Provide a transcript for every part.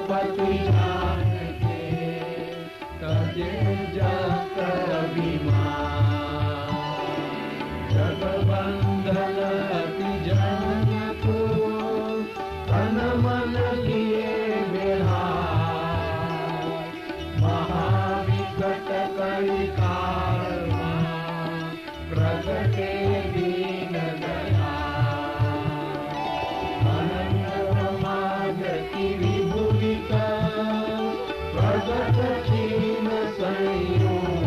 पति जान के तजे जग अभिमान। जग बंधन अति जन को तन मन लिए बेहार। महाविकट कई काल प्रगटे दीन दया। अनंतमागति विभुलित प्रगट क्षीण संयोग।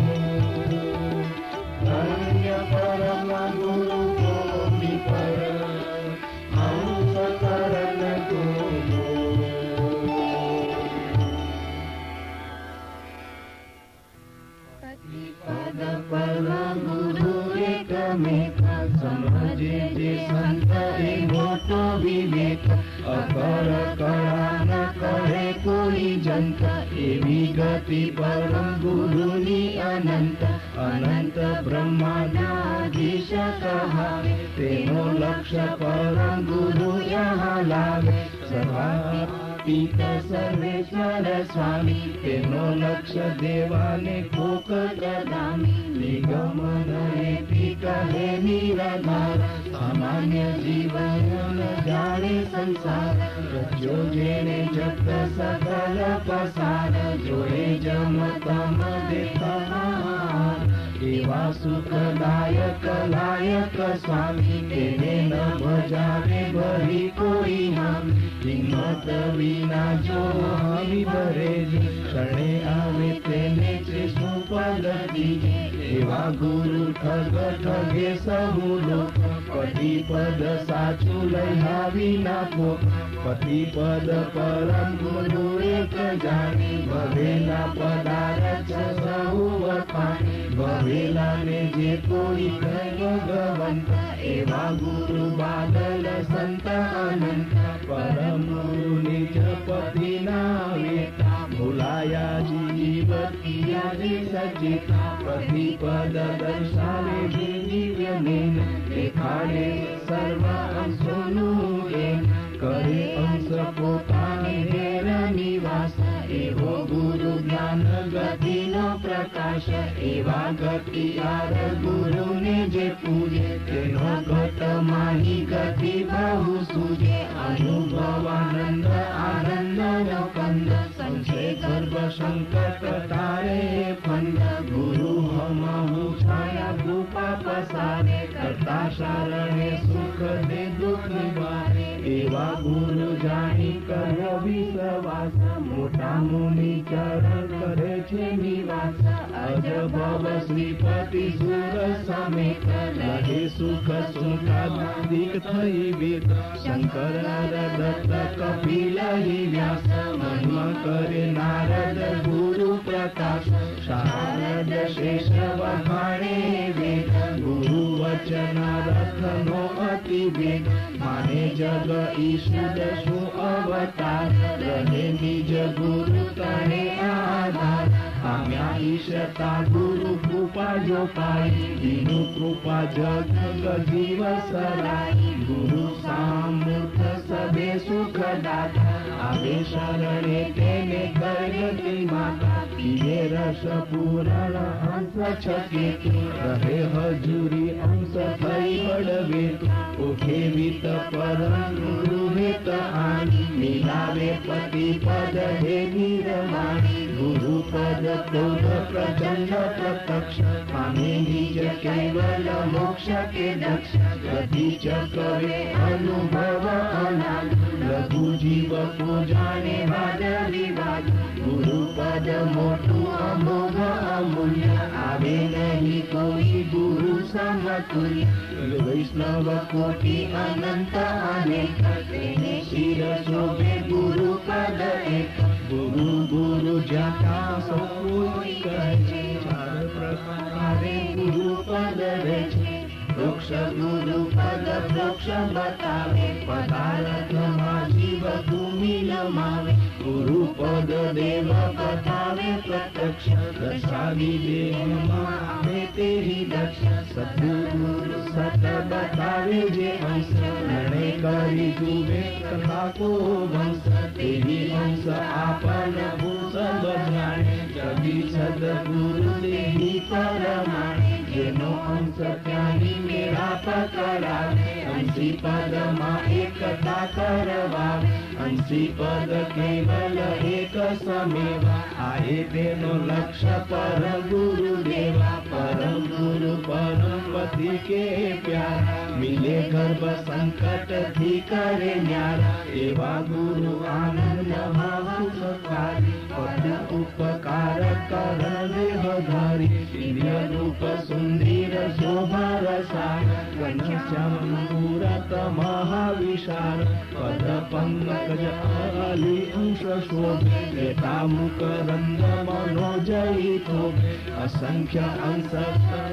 धन्य परम गुरु गोपी पर हंस करण गुरु। पद परम गुरु एक में समझे जे संत मोटो विवेक। अकर करा न करे कोई जंत। एवी गति परम गुरुनी अनंत। अनंत ब्रह्मांडाधीश कहावे तेनो लक्ष्य परम गुरु यहाँ लावे। सर्वातीत सर्वेश्वर स्वामी तेनो लक्ष्य देवाने कोक प्रदामी। निगम नयति कहे निराधार सामान्य जीवन जाने संसार। जो जेने जगत सकल पसार जोए जम तम देता एवा सुखदायक लायक स्वामी। तेने न भजावे भरी कोई हम। हिम्मत विना जो हमी भरेली शरणे आवे तेने कृष्ण पद दीजे। एवा गुरु ठग ठगे सहु लोक। पति पद साचु लैहा विना पोक। पति पद परम गुरु एक जानी। भवेला पदारथ सहु वखानी। भवेला ने जे कोई भगवंत एवा गुरु बादल संत अनंत। परम गुरु निज पति नावेता। भुलाया जीव किया सचिता। पति पद दर्शावे दिव्य नेन। देखाड़े सर्व अंशोनु ज्ञान। करे अंश पोताने हेर निवास। एवो गुरु ज्ञान गति नो प्रकाश। एवा गति आर गुरु ने जे पूजे तेनो गत माही गति बहु सूजे। अनुभवानंद आनंद नो कंद संशय गर्भ संकट तारे फंद। गुरु हमहु छाया भूपा पसारे करता शरणे सुख दे दुख निवारे। एवा गुरु जानी करो विश्वास। मोटा मुनि चरण करे छे निवास। अज भव श्रीपति सुर समेत लगे सुख सुखादिक थई वेद। शंकर दत्त कपिल व्यास महिमा करे नारद गुरु प्रकाश। शारद शेष वखाणे वेद गुरु वचन रथ नो अति वेद। माने जग ईशु दशु अवतार रहे निज गुरु तने आधार। आम्या ईशता गुरु कृपा जो पाई। दीनु कृपा जग जीव सराई। गुरु सामूर्थ सबे सुख दाता। आवे शरणे तेने करगति माता। पिए रस पूरण हंस छकेतु। रहे हजूरी अंश थई बड़वे। ओखे वित परम गुरु हित आनी। मिलावे पति पद हे नीरवाणी। गुरु पद क्रोध प्रचंड प्रत्यक्ष। पामे निज केवल मोक्ष के दक्ष। गति चक्रे अनुभव अनाद। लघु जीव को जाने वाद विवाद। गुरु पद मोटू अमोघ अमूल्य। आवे नहीं कोई गुरु समतुल्य। वैष्णव कोटि अनंत अनेक। तेने शिर शोभे गुरु पद एक। गुरु गुरु जाता सो कोई कहे। चार प्रकारे गुरु पद रचे। वृक्ष गुरु पद वृक्ष बतावे। पदार्थ जीव भूमि नमावे। गुरु पद देव बतावे प्रत्यक्ष। दशावी देह मावे तेरी दक्ष। सद्गुरु सत बतावे जे अंश। निर्णय करी जुवे कथा को वंश। તેવી અંશ આપન ભૂષ બજાણે જગી સદગુરુ દેવી પરમાણે જેનો અંશ ત્યાંની મેળા પકડાવે અંશી પદમાં એકતા કરવાવે અંશી પદ કેવલ એક સમેવા આએ તેનો લક્ષ્ય પરમ ગુરુ દેવા પરમ ગુરુ પરમ પતિ કે પ્યારા મિલે ગર્ભ સંકટ થી કરે ન્યારા એવા ગુરુ આનંદ મહાસુખકારી પદ ઉપકાર કરે વધારી દિવ્ય રૂપ સુંદર શોભા રસાય ઘનશ્યામ મૂરત મહાવિશાળ પદ પંકજ અલી અંશ શોભે લેતા મુકરંદ મનોજયી થોભે અસંખ્ય અંશ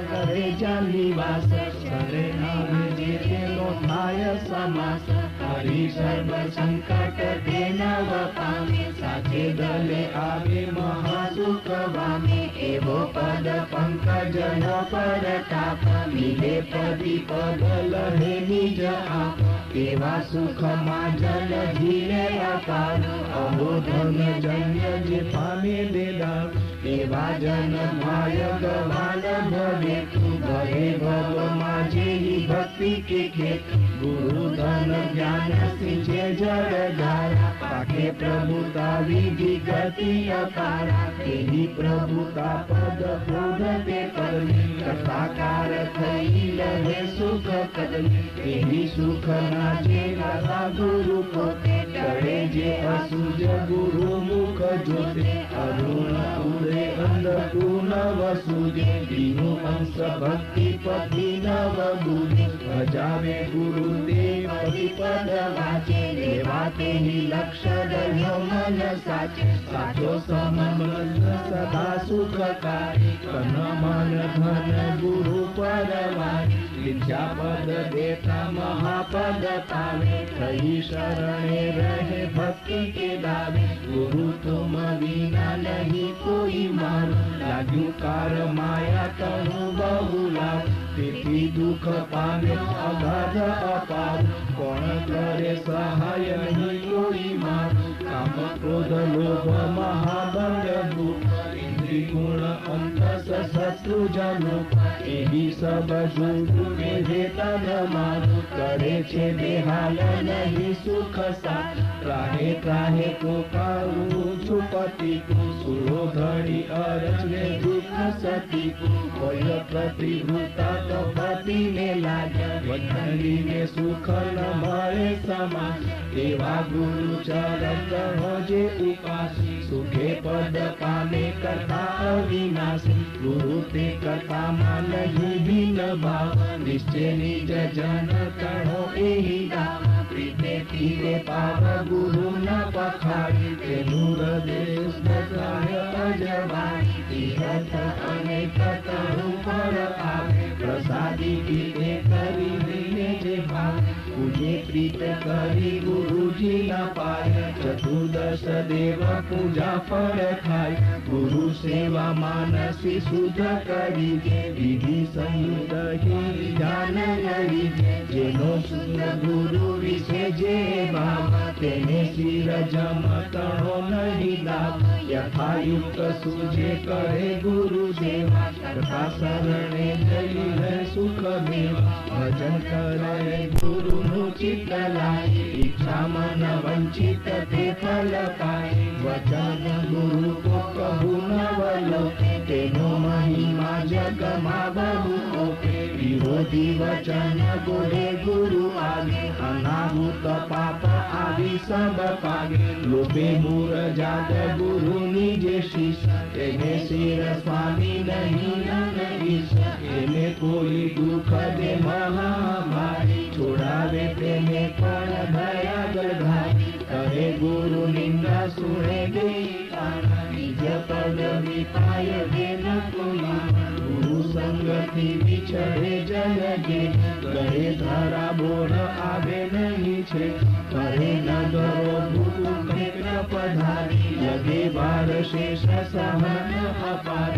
કરે નિવાસ સરે નામે જે તેનો થાય સમાસ હરિ સર્વ સંકટ તેના વપામે સાચે દલે આવે મહાસુખ વામે એવો પદ પંકજ નો પરતાપ મિલે પદી પદ લહે નિજ આપ કેવા સુખમાં જલ જીવે અપાર અબોધન જન્ય જે પામે દેદાર એવા જન માય ગવાન ભવે ભવે ભવમાં જેવી ભક્તિ કે ખેત ગુરુ ધન જ્ઞાન સિંચે જળ ધારા પાકે પ્રભુતા વિધિ ગતિ અપારા તેની પ્રભુતા પદ ક્રોધ તે કરવી કથાકાર થઈ લહે સુખ કદવી તેની સુખ ના જેવા ગુરુ પોતે ટળે જે અસુજ ગુરુ મુખ જોતે અરુણ ઉદય અંધકૂન વસુજે દીનો અંશ ભક્તિ પતિ નવ ગુરુ ભજાવે ગુરુ દેવ પદ વાચે દેવા તેની લક્ષ્ય દયો મન સાચે સાચો સમમન સદા સુખકારી કન મન ધન ગુરુ પરવારી વિદ્યા પદ દેતા મહાપદ પાવે થઈ શરણે રહે ભક્તિ કે દાવે ગુરુ તુમ વિના નહીં કોઈ માન લાગ્યું કાર માયા તણું બહુ લાવ તેથી દુઃખ પામે અગાધ અપાર કોણ કરે સહાય નહીં કોઈ માન કામ ક્રોધ લોભ મહાબંધ ભૂખ ઇન્દ્રિય ગુણ અંતસ શત્રુ જનો એવી સબ જોડું મેઘે તન મારું કરે છે બેહાલ નહીં સુખ સા ત્રાહે ત્રાહે પોકારું છું પતિ સુરો ધણી અરજ ને દુઃખ સતી કોઈ પ્રતિવૃતા તો પતિ ને લાગ્યા વતની ને સુખ ન મળે સમા એવા ગુરુ ચરણ કહો જે ઉપાસી સુખે પદ પામે કરતા અવિનાશી ગુરુ તે કરતા માં નહીં ભિન્ન ભાવ નિશ્ચય નિજ જન કહો એહી દાવ પ્રીતે પીરે પાવ ગુરુ ન પખાડી તેનું હૃદય સ્મૃતાય અજવાય તીરથ અને કતરું પર આવે પ્રસાદી પીતે કરી દઈને જે ભાવ પૂજે પ્રીત કરી ગુરુજી ના પાય ચતુર્દશ દેવ પૂજા ફળ ખાય ગુરુ સેવા માનસી શુદ્ધ કરી દે વિધિ સંયુક્ત હિ ધ્યાન કરી દે જેનો શુદ્ધ ગુરુ વિશે જે ભાવ તેને શિર જમતણો નહીં લાભ યથાયુક્ત સુજે કરે ગુરુ સેવા તથા શરણે જઈ સુખ મેવા ભજન કરે ગુરુ નું ચિત્ત લાય ઈચ્છા મન વંચિત તે ફલ પાય વચન ગુરુ કો કહું નવલો તેનો મહિમા જગમાં બહુ ઓપે વિરોધી વચન બોલે ગુરુ આગે અનાહૂત પાપ આવી સબ પાગે લોભે મૂર જાત ગુરુ નિજે શીશ તેને શિર સ્વામી નહીં ઈશ એને કોઈ દુઃખ દે મહામારી છોડાવે તેને પણ દયાગલ ભાઈ કરે ગુરુ નિંદા સુણે દે નિજ પદ વિપાય દે ન કોઈ ગુરુ સંગથી વિછળે જયગે ગળે ધરા બોર આવે નહીં છે કરે નગરો ભૂકંપ પધારી લગે બાર શેષ સહન અપારી